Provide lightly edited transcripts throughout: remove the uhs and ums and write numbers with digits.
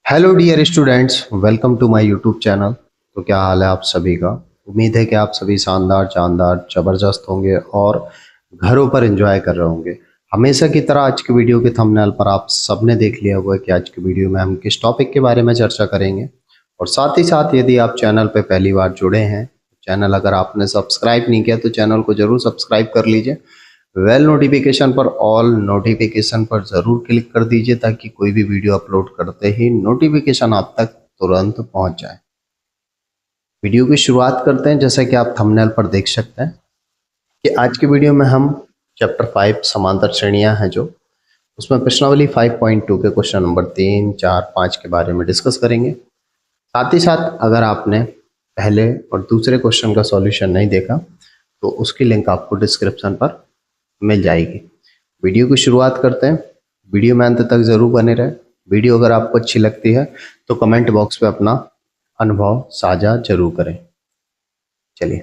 Hello dear students, welcome to my YouTube channel. तो क्या हाल है आप सभी का। उम्मीद है कि आप सभी शानदार शानदार ज़बरदस्त होंगे और घरों पर एंजॉय कर रहे होंगे। हमेशा की तरह आज की वीडियो के थंबनेल पर आप सबने देख लिया होगा कि आज की वीडियो में हम किस टॉपिक के बारे में चर्चा करेंगे। और साथ ही साथ यदि आप चैनल पर पहली बार जुड़े हैं, चैनल अगर आपने सब्सक्राइब नहीं किया तो चैनल को ज़रूर सब्सक्राइब कर लीजिए। वेल नोटिफिकेशन पर ऑल नोटिफिकेशन पर ज़रूर क्लिक कर दीजिए ताकि कोई भी वीडियो अपलोड करते ही नोटिफिकेशन आप तक तुरंत पहुंच जाए। वीडियो की शुरुआत करते हैं। जैसा कि आप थंबनेल पर देख सकते हैं कि आज की वीडियो में हम चैप्टर 5 समांतर श्रेणियां हैं जो उसमें प्रश्नावली 5.2 के क्वेश्चन नंबर 3, 4, 5 के बारे में डिस्कस करेंगे। साथ ही साथ अगर आपने पहले और दूसरे क्वेश्चन का सॉल्यूशन नहीं देखा तो उसकी लिंक आपको डिस्क्रिप्शन पर मिल जाएगी। वीडियो की शुरुआत करते हैं। वीडियो में अंत तक ज़रूर बने रहे। वीडियो अगर आपको अच्छी लगती है तो कमेंट बॉक्स पे अपना अनुभव साझा जरूर करें। चलिए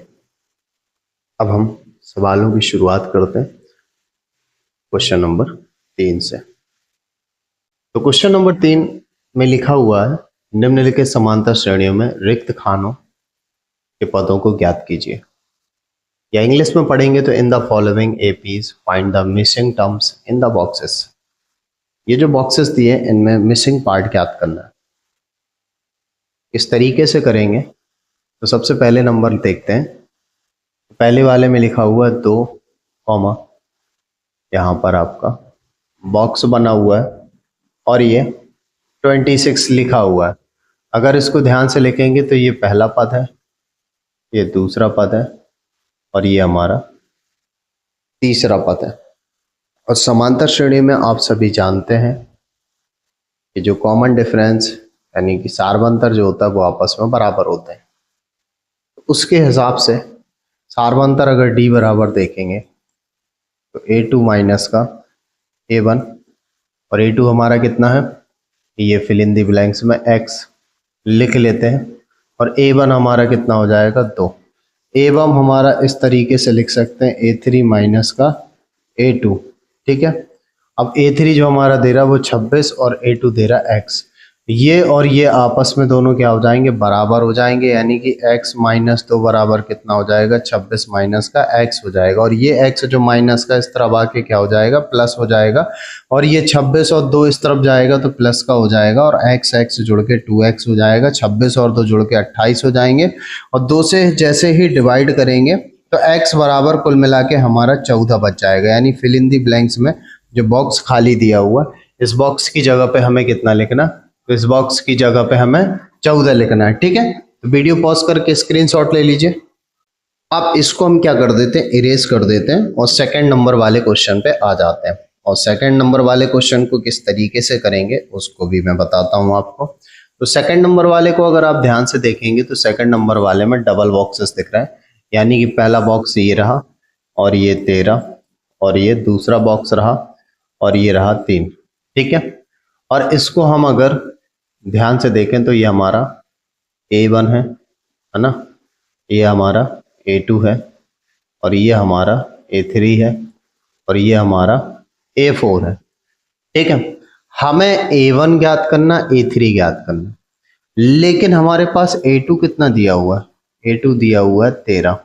अब हम सवालों की शुरुआत करते हैं क्वेश्चन नंबर 3 से। तो क्वेश्चन नंबर 3 में लिखा हुआ है, निम्नलिखित समांतर श्रेणियों में रिक्त खानों के पदों को ज्ञात कीजिए। या इंग्लिश में पढ़ेंगे तो in the following APs find the missing terms in the boxes. ये जो बॉक्सेस दिए इनमें मिसिंग पार्ट ज्ञात करना है। इस तरीके से करेंगे तो सबसे पहले नंबर देखते हैं। पहले वाले में लिखा हुआ है 2 कॉमा, यहाँ पर आपका बॉक्स बना हुआ है और ये 26 लिखा हुआ है। अगर इसको ध्यान से लिखेंगे तो ये पहला पद है, ये दूसरा पद है और ये हमारा तीसरा पद है। और समांतर श्रेणी में आप सभी जानते हैं कि जो कॉमन डिफरेंस यानी कि सार्वंतर जो होता है वो आपस में बराबर होते हैं। उसके हिसाब से सार्वंतर अगर डी बराबर देखेंगे तो A2 माइनस का A1 और A2 हमारा कितना है, ये फिल इन दी ब्लैंक्स में x लिख लेते हैं। और A1 हमारा कितना हो जाएगा 2। A1 हमारा इस तरीके से लिख सकते हैं A3 माइनस का A2। ठीक है। अब A3 जो हमारा दे रहा है वो 26 और A2 दे रहा है x। ये और ये आपस में दोनों क्या हो जाएंगे, बराबर हो जाएंगे। यानी कि x माइनस 2 बराबर कितना हो जाएगा, 26 माइनस का x हो जाएगा। और ये x जो माइनस का इस तरफ आके क्या हो जाएगा, प्लस हो जाएगा। और ये 26 और 2 इस तरफ जाएगा तो प्लस का हो जाएगा और x जुड़ के 2x हो जाएगा। 26 और 2 जुड़ के 28 हो जाएंगे। और 2 से जैसे ही डिवाइड करेंगे तो x बराबर कुल मिला के हमारा 14 बच जाएगा। यानी फिल इन दी ब्लैंक्स में जो बॉक्स खाली दिया हुआ इस बॉक्स की जगह पे हमें कितना लिखना, तो इस बॉक्स की जगह पे हमें 14 लिखना है। ठीक है। तो वीडियो पॉज करके स्क्रीनशॉट ले लीजिए। अब इसको हम क्या कर देते हैं, इरेज कर देते हैं और सेकंड नंबर वाले क्वेश्चन पे आ जाते हैं। और सेकंड नंबर वाले क्वेश्चन को किस तरीके से करेंगे उसको भी मैं बताता हूं आपको। तो सेकंड नंबर वाले को अगर आप ध्यान से देखेंगे तो सेकंड नंबर वाले में डबल बॉक्सेस दिख रहा है। यानी कि पहला बॉक्स ये रहा और ये 13 और ये दूसरा बॉक्स रहा और ये रहा 3। ठीक है। और इसको हम अगर ध्यान से देखें तो ये हमारा A1 है ना, ये हमारा A2 है और ये हमारा A3 है और ये हमारा A4 है। ठीक है। हमें A1 ज्ञात करना, A3 ज्ञात करना, लेकिन हमारे पास A2 कितना दिया हुआ है, A2 दिया हुआ है 13।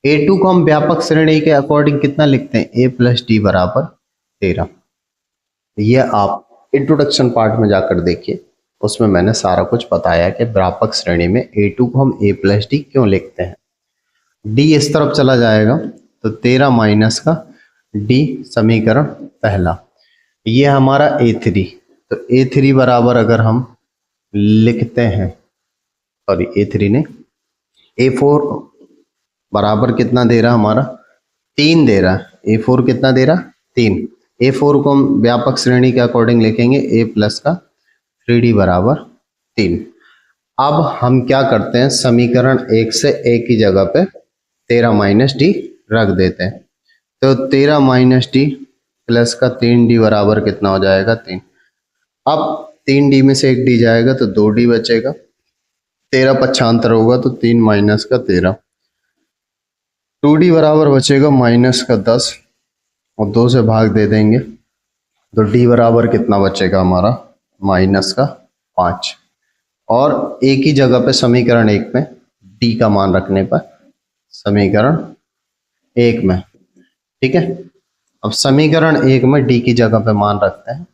A2 को हम व्यापक श्रेणी के अकॉर्डिंग कितना लिखते हैं, A प्लस डी बराबर 13। ये आप इंट्रोडक्शन पार्ट में जाकर देखिए, उसमें मैंने सारा कुछ बताया कि व्यापक श्रेणी में A2 को हम A प्लस डी क्यों लिखते हैं। D इस तरफ चला जाएगा तो 13 माइनस का D समीकरण पहला, ये हमारा A3। तो A3 बराबर अगर हम लिखते हैं, सॉरी A3 ने A4 बराबर कितना दे रहा, हमारा 3 दे रहा है। A4 कितना दे रहा, 3। A4 को हम व्यापक श्रेणी के अकॉर्डिंग लिखेंगे A प्लस का 3D बराबर 3। अब हम क्या करते हैं, समीकरण 1 से A की जगह पे 13 माइनस डी रख देते हैं। तो 13 माइनस डी प्लस का 3D बराबर कितना हो जाएगा, 3। अब 3D में से 1D जाएगा तो 2D बचेगा। 13 पक्षांतर होगा तो 3 माइनस का 13। 2D बराबर बचेगा माइनस का 10 और 2 से भाग दे देंगे तो D बराबर कितना बचेगा हमारा, माइनस का 5, और एक ही जगह पे समीकरण 1 में डी का मान रखने पर, समीकरण 1 में, ठीक है। अब समीकरण 1 में डी की जगह पे मान रखते हैं,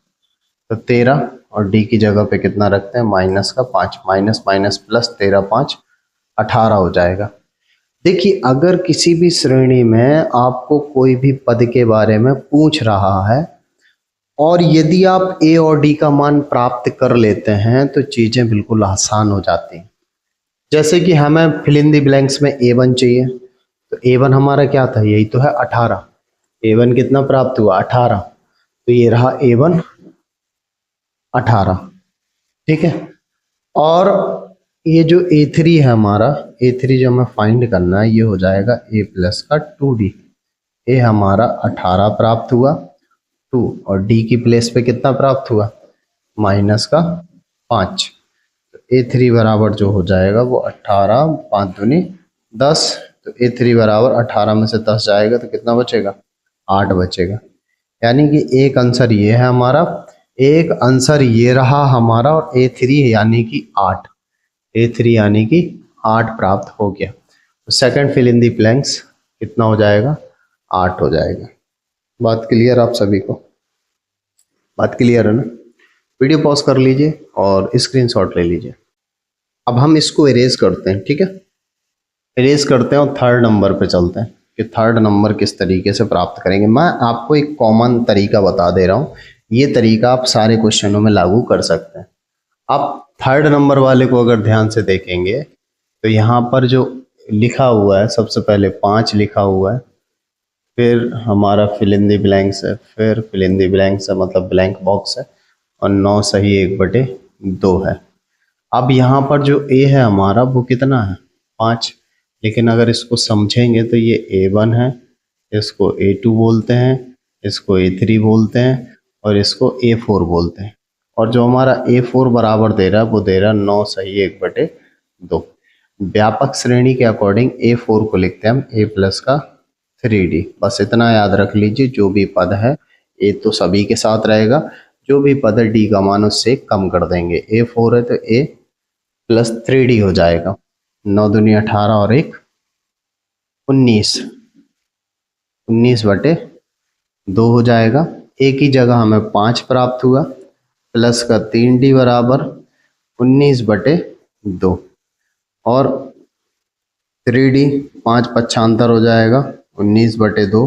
तो 13, और डी की जगह पे कितना रखते हैं, माइनस का 5, माइनस माइनस प्लस, 13 5 18 हो जाएगा। देखिए, अगर किसी भी श्रेणी में आपको कोई भी पद के बारे में पूछ रहा है और यदि आप ए और डी का मान प्राप्त कर लेते हैं तो चीजें बिल्कुल आसान हो जाती हैं। जैसे कि हमें फिल इन द ब्लैंक्स में A1 चाहिए, तो A1 हमारा क्या था, यही तो है 18। A1 कितना प्राप्त हुआ, 18, तो ये रहा A1 18, ठीक है। और ये जो A3 है हमारा, A3 जो हमें फाइंड करना है, ये हो जाएगा A प्लस का 2D। ए हमारा 18 प्राप्त हुआ 2, और डी की प्लेस पे कितना प्राप्त हुआ, माइनस का 5। A3 बराबर जो हो जाएगा वो 18, 5 दूनी 10, तो A3 बराबर 18 में से 10 जाएगा तो कितना बचेगा, 8 बचेगा। यानी कि एक आंसर ये है हमारा, एक आंसर ये रहा हमारा, और A3 यानी कि 8, A3 यानी कि 8 प्राप्त हो गया। तो second fill in the blanks कितना हो जाएगा, 8 हो जाएगा। बात क्लियर आप सभी को, बात क्लियर है ना। वीडियो पॉज कर लीजिए और स्क्रीनशॉट ले लीजिए। अब हम इसको इरेज करते हैं, ठीक है, इरेज करते हैं और थर्ड नंबर पे चलते हैं कि थर्ड नंबर किस तरीके से प्राप्त करेंगे। मैं आपको एक कॉमन तरीका बता दे रहा हूँ, ये तरीका आप सारे क्वेश्चनों में लागू कर सकते हैं। आप थर्ड नंबर वाले को अगर ध्यान से देखेंगे तो यहाँ पर जो लिखा हुआ है, सबसे पहले 5 लिखा हुआ है, फिर हमारा फिल इन दी ब्लैंक्स है, फिर फिल इन दी ब्लैंक्स है मतलब ब्लैंक बॉक्स है, और 9 सही 1/2 है। अब यहाँ पर जो ए है हमारा वो कितना है, 5, लेकिन अगर इसको समझेंगे तो ये A1 है, इसको A2 बोलते हैं, इसको A3 बोलते हैं, और इसको A4 बोलते हैं। और जो हमारा A4 बराबर दे रहा है वो दे रहा है 9 सही 1/2। व्यापक श्रेणी के अकॉर्डिंग A4 को लिखते हैं हम A प्लस का 3D। बस इतना याद रख लीजिए, जो भी पद है ए तो सभी के साथ रहेगा, जो भी पद है डी का मान उससे कम कर देंगे। A4 है तो A प्लस 3D हो जाएगा, 9 दूनी 18 और 1 19, 19/2 हो जाएगा। एक ही जगह हमें 5 प्राप्त हुआ, प्लस का 3D बराबर 19/2, और 3D 5 पक्षांतर हो जाएगा 19/2,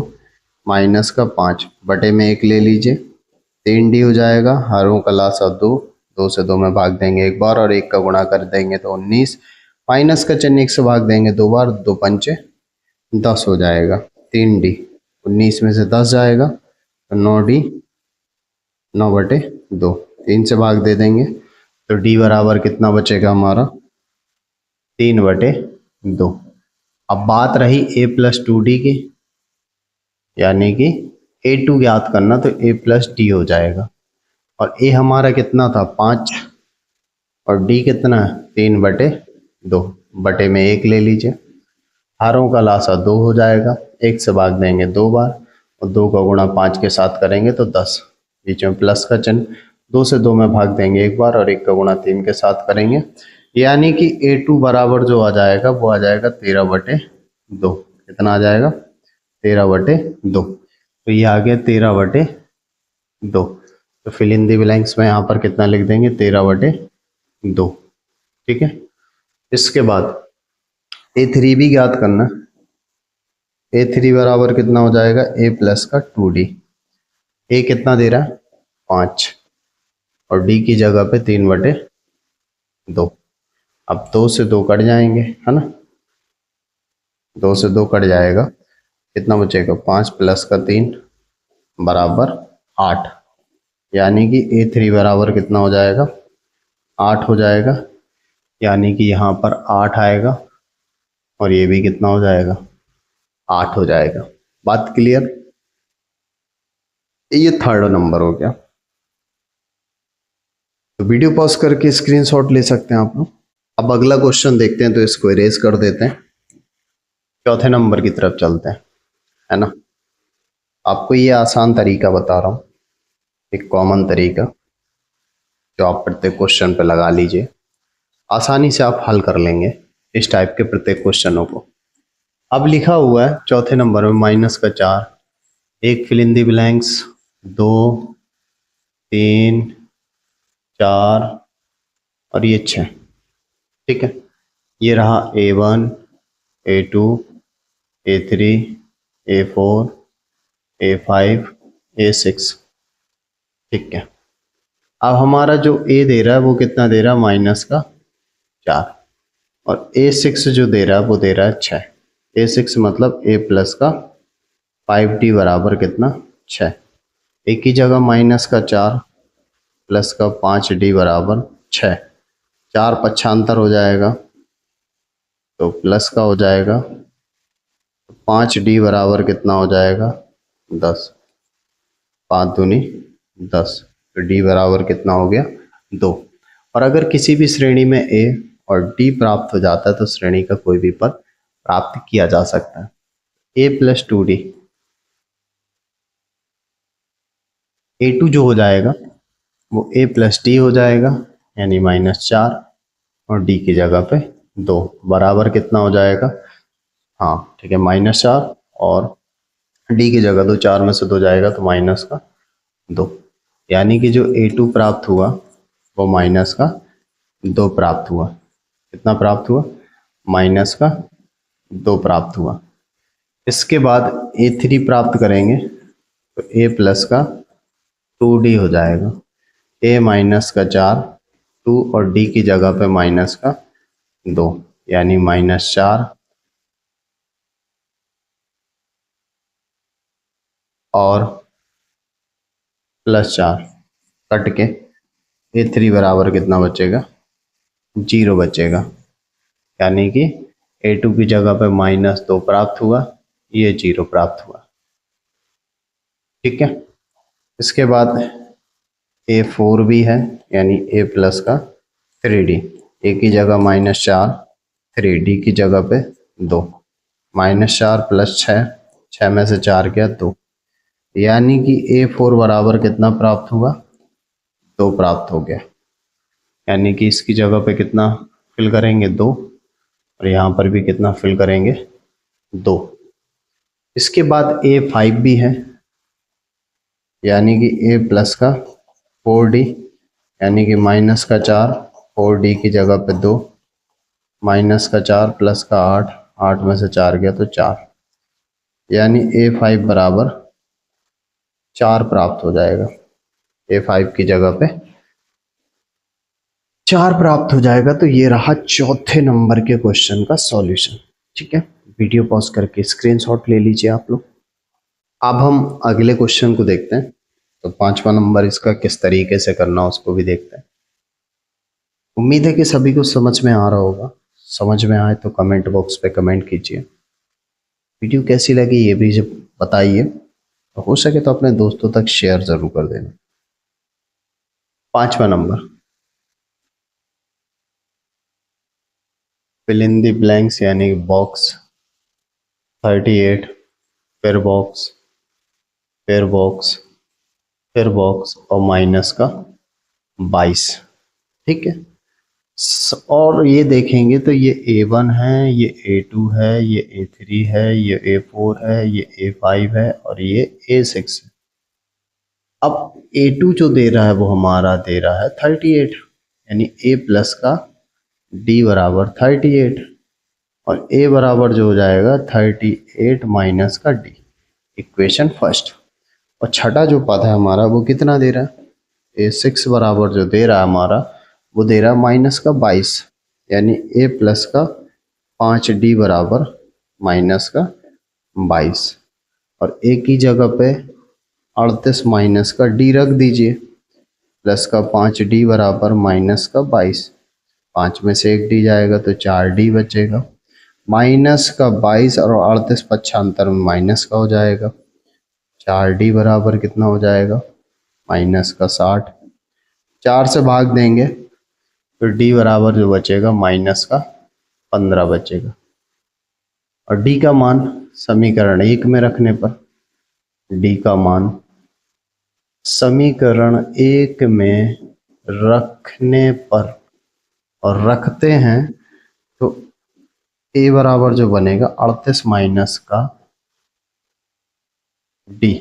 माइनस का 5 बटे में 1 ले लीजिए, 3D हो जाएगा, हरों का लासा 2, 2 से 2 में भाग देंगे एक बार और 1 का गुणा कर देंगे तो 19, माइनस का चिन्ह 1 से भाग देंगे 2 बार, 2 पंचे 10 हो जाएगा। 3D 19 में से 10 जाएगा तो 9D 9/2, 3 से भाग दे देंगे तो D बराबर कितना बचेगा हमारा, 3/2। अब बात रही A प्लस 2D की, यानी कि A2 ज्ञात करना, तो A प्लस D हो जाएगा। और A हमारा कितना था, 5, और D कितना है, 3/2, बटे में 1 ले लीजिए, हारों का लासा 2 हो जाएगा, 1 से भाग देंगे 2 बार, और 2 का गुणा 5 के साथ करेंगे तो 10, बीच में प्लस का चिन्ह, 2 से 2 में भाग देंगे एक बार और 1 का गुणा 3 के साथ करेंगे, यानी कि A2 बराबर जो आ जाएगा वो आ जाएगा 13/2। कितना आ जाएगा, 13/2। तो ये आ गया 13/2। तो फिल इन दी ब्लैंक्स में यहाँ पर कितना लिख देंगे, 13/2, ठीक है। इसके बाद A3 भी ज्ञात करना, A3 बराबर कितना हो जाएगा, A प्लस का 2D। A कितना दे रहा है, 5, और D की जगह पे 3/2। अब 2 से 2 कट जाएंगे, है ना, 2 से 2 कट जाएगा, कितना बचेगा, 5 प्लस का 3 बराबर 8, यानी कि A3 बराबर कितना हो जाएगा, 8 हो जाएगा, यानी कि यहाँ पर 8 आएगा, और ये भी कितना हो जाएगा, 8 हो जाएगा। बात क्लियर, ये थर्ड नंबर हो गया। तो वीडियो पॉज करके स्क्रीनशॉट ले सकते हैं आप लोग। अब अगला क्वेश्चन देखते हैं, तो इसको इरेज कर देते हैं, चौथे नंबर की तरफ चलते हैं, है ना। आपको ये आसान तरीका बता रहा हूँ, एक कॉमन तरीका। जो आप प्रत्येक क्वेश्चन पे लगा लीजिए, आसानी से आप हल कर लेंगे इस टाइप के प्रत्येक क्वेश्चनों को। अब लिखा हुआ है चौथे नंबर में माइनस का 4, एक फिल इन दी ब्लैंक्स 2 3 4 और ये 6। ठीक है, ये रहा A1 A2 A3 A4 A5 A6। ठीक है, अब हमारा जो A दे रहा है वो कितना दे रहा है, माइनस का 4, और A6 जो दे रहा है वो दे रहा है 6। A6 मतलब A प्लस का 5D बराबर कितना, 6। एक ही जगह माइनस का 4 प्लस का 5D बराबर 6। 4 पक्षांतर हो जाएगा तो प्लस का हो जाएगा, 5D बराबर कितना हो जाएगा, 10। 5 दूनी 10, तो D बराबर कितना हो गया, 2। और अगर किसी भी श्रेणी में A और D प्राप्त हो जाता है तो श्रेणी का कोई भी पद प्राप्त किया जा सकता है। A प्लस 2D, A2 जो हो जाएगा वो A प्लस D हो जाएगा, यानी -4, और D की जगह पे 2 बराबर कितना हो जाएगा, हाँ ठीक है, -4 और D की जगह 2, 4 में से 2 जाएगा तो माइनस का 2, यानी कि जो A2 प्राप्त हुआ वो माइनस का 2 प्राप्त हुआ। कितना प्राप्त हुआ, माइनस का 2 प्राप्त हुआ। इसके बाद A3 प्राप्त करेंगे तो A प्लस का 2D हो जाएगा, A माइनस का 4, 2 और D की जगह पे माइनस का 2, यानी -4 और +4 कट के A3 बराबर कितना बचेगा, 0 बचेगा, यानी कि A2 की जगह पे -2 प्राप्त हुआ, ये 0 प्राप्त हुआ। ठीक है, इसके बाद A4 भी है, यानी A प्लस का 3D, A की जगह -4, 3D की जगह पे 2, -4 + 6, 6 में से 4 गया 2, यानी कि A4 बराबर कितना प्राप्त हुआ, 2 प्राप्त हो गया, यानी कि इसकी जगह पे कितना फिल करेंगे, 2, और यहाँ पर भी कितना फिल करेंगे, 2। इसके बाद A5 भी है, यानी कि A प्लस का 4D, यानी कि -4, 4D की जगह पे 2, -4 + का 8, 8 में से 4 गया तो 4, यानी A5 बराबर 4 प्राप्त हो जाएगा। A5 की जगह पे 4 प्राप्त हो जाएगा। तो ये रहा चौथे नंबर के क्वेश्चन का सॉल्यूशन। ठीक है, वीडियो पॉज करके स्क्रीनशॉट ले लीजिए आप लोग। अब हम अगले क्वेश्चन को देखते हैं। तो 5वां नंबर इसका किस तरीके से करना उसको भी देखते हैं। उम्मीद है कि सभी को समझ में आ रहा होगा। समझ में आए तो कमेंट बॉक्स पे कमेंट कीजिए। वीडियो कैसी लगी ये भी जब बताइए, तो हो सके तो अपने दोस्तों तक शेयर जरूर कर देना। 5वां number, fill in the blanks यानी बॉक्स 38, फिर बॉक्स, फिर बॉक्स, फिर बॉक्स और माइनस का 22। ठीक है, और ये देखेंगे तो ये A1 है, ये A2 है, ये A3 है, ये A4 है, ये A5 है और ये A6 है। अब A2 जो दे रहा है वो हमारा दे रहा है 38, यानी A प्लस का D बराबर 38, और A बराबर जो हो जाएगा 38 माइनस का D, इक्वेशन फर्स्ट। और छठा जो पद है हमारा वो कितना दे रहा है, A6 बराबर जो दे रहा है हमारा वो दे रहा है माइनस का 22, यानी A प्लस का 5D बराबर माइनस का 22, और A की जगह पे 38 माइनस का D रख दीजिए, प्लस का 5D बराबर माइनस का 22, 5 में से 1 D जाएगा तो 4D बचेगा, माइनस का 22 और 38 पक्षांतर में माइनस का हो जाएगा, 4D बराबर कितना हो जाएगा, माइनस का 60, 4 से भाग देंगे तो D बराबर जो बचेगा माइनस का 15 बचेगा। और D का मान समीकरण 1 में रखने पर D का मान समीकरण 1 में रखने पर और रखते हैं तो ए बराबर जो बनेगा 38 माइनस का डी,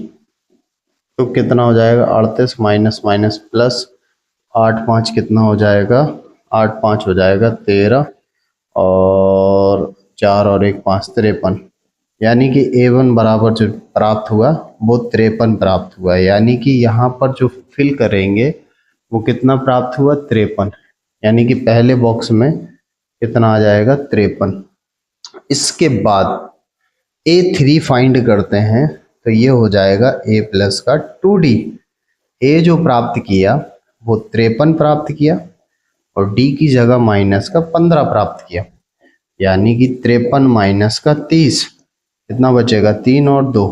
तो कितना हो जाएगा 38 माइनस माइनस प्लस 8 5 कितना हो जाएगा 8 5 हो जाएगा 13 और 4 और 1 5 53, यानी कि A1 बराबर जो प्राप्त हुआ वो 53 प्राप्त हुआ। यानी कि यहाँ पर जो फिल करेंगे वो कितना प्राप्त हुआ 53, यानी कि पहले बॉक्स में कितना आ जाएगा 53। इसके बाद A3 फाइंड करते हैं तो ये हो जाएगा A प्लस का 2D। A जो प्राप्त किया वो 53 प्राप्त किया और D की जगह माइनस का 15 प्राप्त किया, यानी कि 53 माइनस का 30 कितना बचेगा 3 और 2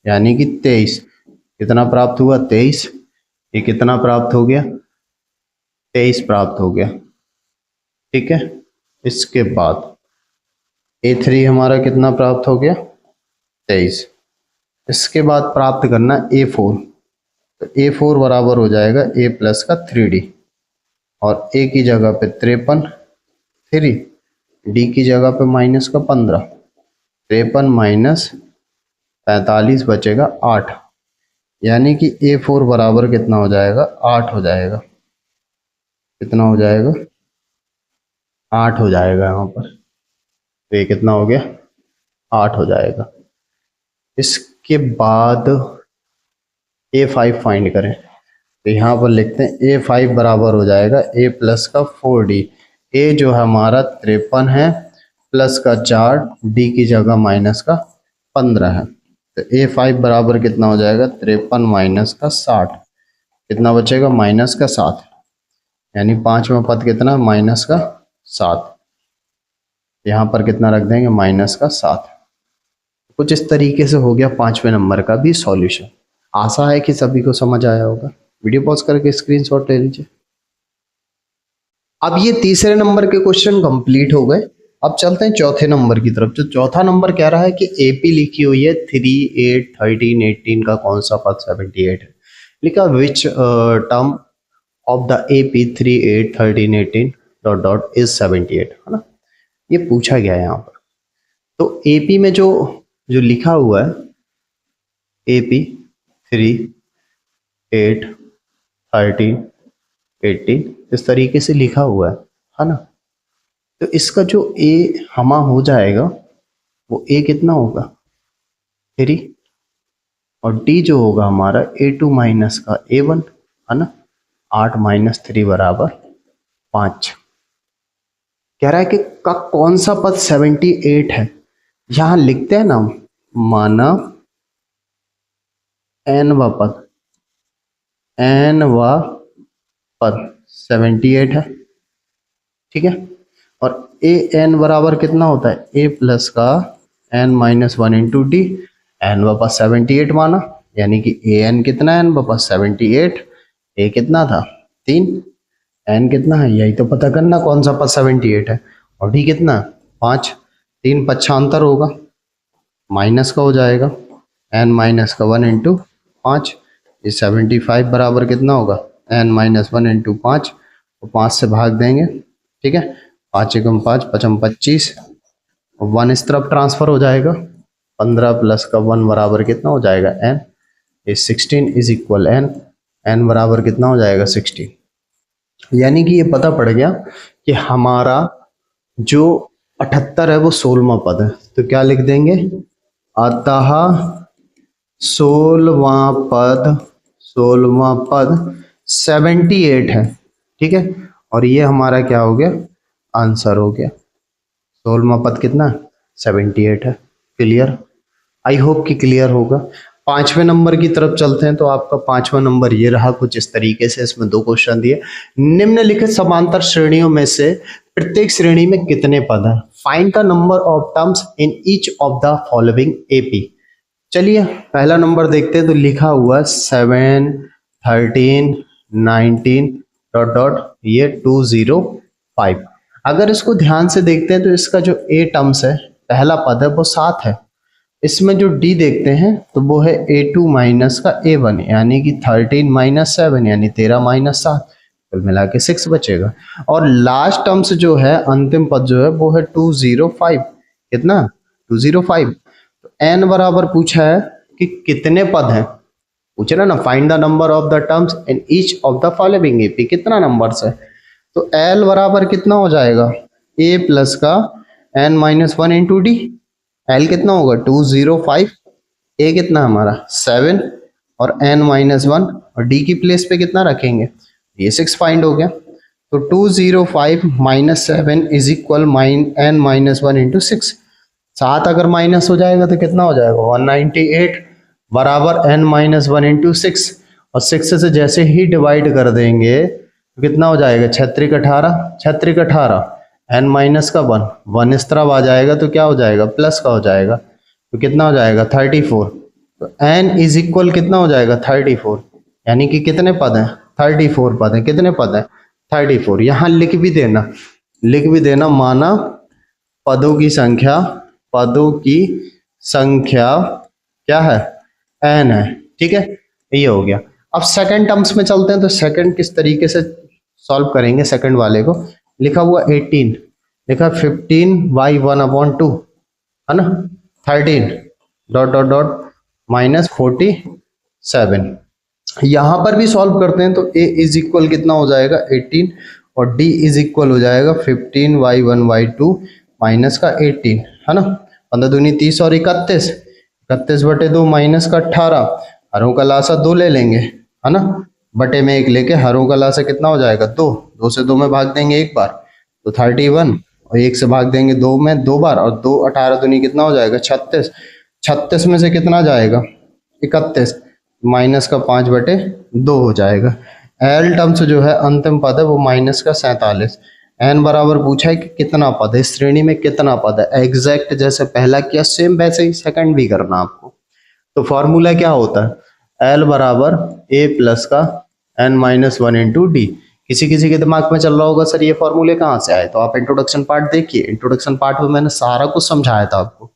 यानी कि 23। कितना प्राप्त हुआ 23, ये कितना प्राप्त हो गया 23 प्राप्त हो गया। ठीक है, इसके बाद A3 हमारा कितना प्राप्त हो गया 23। इसके बाद प्राप्त करना A4, तो A4 बराबर हो जाएगा A प्लस का 3D और A की जगह पे 53 3, D की जगह पे माइनस का 15, 53 माइनस 45 बचेगा 8, यानी कि A4 बराबर कितना हो जाएगा 8 हो जाएगा। कितना हो जाएगा 8 हो जाएगा यहाँ पर, तो ये कितना हो गया 8 हो जाएगा। इसके बाद A5 फाइंड करें, तो यहाँ पर लिखते हैं A5 बराबर हो जाएगा A प्लस का 4D। A जो है हमारा 53 है प्लस का 4, D की जगह माइनस का 15 है, तो A5 बराबर कितना हो जाएगा 53 माइनस का 60, कितना बचेगा माइनस का 7, यानी पांचवा पद कितना माइनस का 7, यहाँ पर कितना रख देंगे माइनस का 7। कुछ इस तरीके से हो गया 5वें नंबर का भी सॉल्यूशन। आशा है कि सभी को समझ आया होगा। वीडियो पॉज करके स्क्रीनशॉट ले लीजिए। अब ये तीसरे नंबर के क्वेश्चन कंप्लीट हो गए। अब चलते हैं चौथे नंबर की तरफ। जो चौथा नंबर कह रहा है कि एपी लिखी हुई है 3 8 13 18 का कौन सा पद 78 है। लिखा which term of the AP 3 8 13 18 dot dot is 78, है ना, ये पूछा गया है यहाँ पर। तो एपी में जो जो लिखा हुआ है एपी 3 8 13 18 इस तरीके से लिखा हुआ है ना, तो इसका जो ए हमा हो जाएगा वो ए कितना होगा 3 और डी जो होगा हमारा A2 माइनस का A1, है ना, 8 माइनस 3 बराबर 5। कह रहा है कि का कौन सा पद 78 है। यहां लिखते हैं ना मानव n व पद, n व पद 78 है, ठीक है। और ए एन बराबर कितना होता है ए प्लस का n minus 1 into d, n वापस 78 माना, यानी कि ए एन कितना है एन वापस 78, ए कितना था 3, एन कितना है यही तो पता करना कौन सा पद 78 है, और डी कितना 5, 3 पक्षांतर होगा माइनस का हो जाएगा एन माइनस का 1 इंटू 5, ये 75 बराबर कितना होगा एन माइनस 1 इंटू 5, तो 5 से भाग देंगे, ठीक है, 5 एकम 5 पचम 25, 1 इस तरफ ट्रांसफर हो जाएगा, 15 प्लस का 1 बराबर कितना हो जाएगा n, ये 16 इज इक्वल n, n बराबर कितना हो जाएगा 16। यानी कि ये पता पड़ गया कि हमारा जो 78 है वो 16वां पद है, तो क्या लिख देंगे अतः 16वां पद 78 है, ठीक है, और ये हमारा क्या हो गया आंसर हो गया। 16वां पद कितना 78 है। क्लियर, आई होप कि क्लियर होगा। 5वें नंबर की तरफ चलते हैं। तो आपका 5वां नंबर ये रहा कुछ इस तरीके से। इसमें 2 क्वेश्चन दिए, निम्नलिखित समांतर श्रेणियों में से प्रत्येक श्रेणी में कितने पद हैं, find the number of terms in each of the following AP. चलिए पहला नंबर देखते हैं। तो लिखा हुआ 7 13 19 डॉट डॉट ये 205। अगर इसको ध्यान से देखते हैं तो इसका जो ए टर्म्स है पहला पद है वो 7 है। इसमें जो डी देखते हैं तो वो है A2 माइनस का A1, यानी कि 13 माइनस 7 यानी 13 माइनस 7, कुल मिला के 6 बचेगा। और लास्ट टर्म्स जो है, अंतिम पद जो है वो है 205। कितना? 205। तो n बराबर पूछा है कि कितने पद हैं, पूछ रहा ना, find the number of the terms in each of the following AP, कितना नंबर्स है। तो L बराबर कितना हो जाएगा, a प्लस का n minus one into D. L कितना होगा 205, a कितना हमारा 7 और n माइनस वन, और d की प्लेस पे कितना रखेंगे, ये 6 फाइंड हो गया। तो 205 minus 7 is equal n minus one into 6। 7 अगर माइनस हो जाएगा तो कितना हो जाएगा 198 बराबर n माइनस वन इंटू 6, और 6 से जैसे ही डिवाइड कर देंगे तो कितना हो जाएगा 6 18, 6 18, n माइनस का 1 इस तरफ आ जाएगा तो क्या हो जाएगा प्लस का हो जाएगा, तो कितना हो जाएगा 34। तो n इज इक्वल कितना हो जाएगा 34, यानी कि कितने पद हैं 34 पद हैं। कितने पद हैं 34। यहाँ लिख भी देना माना पदों की संख्या, पदों की संख्या क्या है n है, ठीक है, ये हो गया। अब सेकंड टर्म्स में चलते हैं, तो सेकंड किस तरीके से सॉल्व करेंगे। सेकंड वाले को लिखा हुआ 18, लिखा 15/1/2 है ना, 13 डॉट डॉट डॉट माइनस 47। यहाँ पर भी सॉल्व करते हैं तो a इज इक्वल कितना हो जाएगा 18 और d इज इक्वल हो जाएगा 15/1/2 माइनस का 18 है ना, 15 दूनी 30 और 31, 31/2 माइनस का 18, हरों का लासा 2 ले लेंगे है ना, बटे में 1 लेके हरों का लासा कितना हो जाएगा 2, 2 से 2 में भाग देंगे एक बार तो 31, और 1 से भाग देंगे 2 में 2 बार, और 2 18 दूनी कितना हो जाएगा 36, 36 में से कितना जाएगा 31, माइनस का 5/2 हो जाएगा। एल टर्म्स जो है अंतिम पद है वो माइनस का 47। एन बराबर पूछा है कि कितना पद है, इस श्रेणी में कितना पद है। एग्जैक्ट जैसे पहला किया सेम वैसे ही सेकंड भी करना आपको। तो फॉर्मूला क्या होता है, एल बराबर ए प्लस का n minus one into d. किसी किसी के दिमाग में चल रहा होगा सर ये फॉर्मूले कहाँ से आए, तो आप इंट्रोडक्शन पार्ट देखिए, इंट्रोडक्शन पार्ट में मैंने सारा कुछ समझाया था आपको,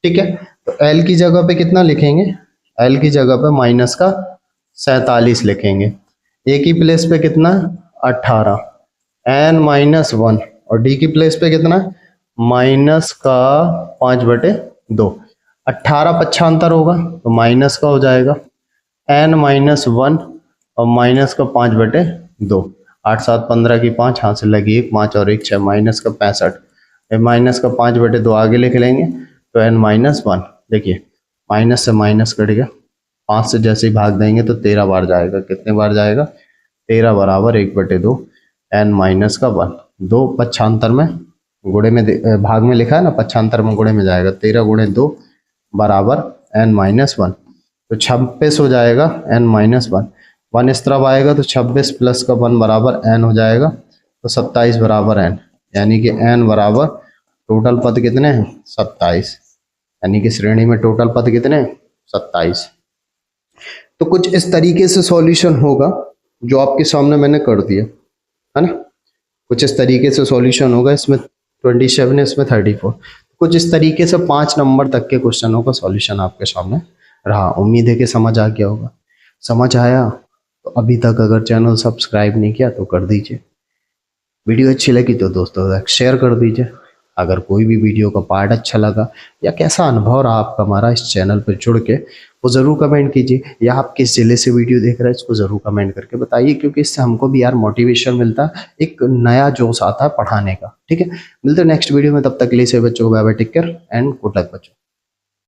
ठीक है। तो एल की जगह पे कितना लिखेंगे, एल की जगह पे माइनस का 47 लिखेंगे, ए की प्लेस पे कितना 18, एन माइनस वन, और डी की प्लेस पे कितना माइनस का 5/2, 18 पक्षांतर होगा तो माइनस का हो जाएगा एन माइनस वन और माइनस का 5/2, 8 7 15 की 5, हाथ से लगी 1, 5 और 1 6, माइनस का 65, माइनस का 5/2 आगे लिख लेंगे तो एन माइनस वन। देखिए माइनस से माइनस कट गया, 5 से जैसे ही भाग देंगे तो 13 बार जाएगा, कितने बार जाएगा 13 बराबर 1/2 एन माइनस का 1। 2 पक्षांतर में गुणे में भाग में लिखा है ना, पक्षांतर में गुणे में जाएगा, 13 गुणे 2 बराबर एन माइनस 1, तो 26 हो जाएगा एन माइनस 1। 1 इस तरफ आएगा तो 26 प्लस का 1 बराबर एन हो जाएगा, तो 27 बराबर एन, यानी कि एन बराबर टोटल पद कितने हैं 27, यानी कि श्रेणी में टोटल पद कितने हैं 27। तो कुछ इस तरीके से सॉल्यूशन होगा जो आपके सामने मैंने कर दिया है ना, कुछ इस तरीके से सॉल्यूशन होगा। इसमें 27 है, इसमें 34, कुछ इस तरीके से 5 नंबर तक के क्वेश्चनों का सॉल्यूशन आपके सामने रहा। उम्मीद है कि समझ आ गया होगा। समझ आया तो अभी तक अगर चैनल सब्सक्राइब नहीं किया तो कर दीजिए, वीडियो अच्छी लगी तो दोस्तों तक शेयर कर दीजिए। अगर कोई भी वीडियो का पार्ट अच्छा लगा या कैसा अनुभव रहा आपका हमारा इस चैनल पर जुड़ के, वो ज़रूर कमेंट कीजिए, या आप किस जिले से वीडियो देख रहे हैं इसको ज़रूर कमेंट करके बताइए, क्योंकि इससे हमको भी यार मोटिवेशन मिलता है, एक नया जोश आता है पढ़ाने का। ठीक है, मिलते हैं नेक्स्ट वीडियो में, तब तक के लिए सभी बच्चों को bye bye, take care and good luck बच्चों।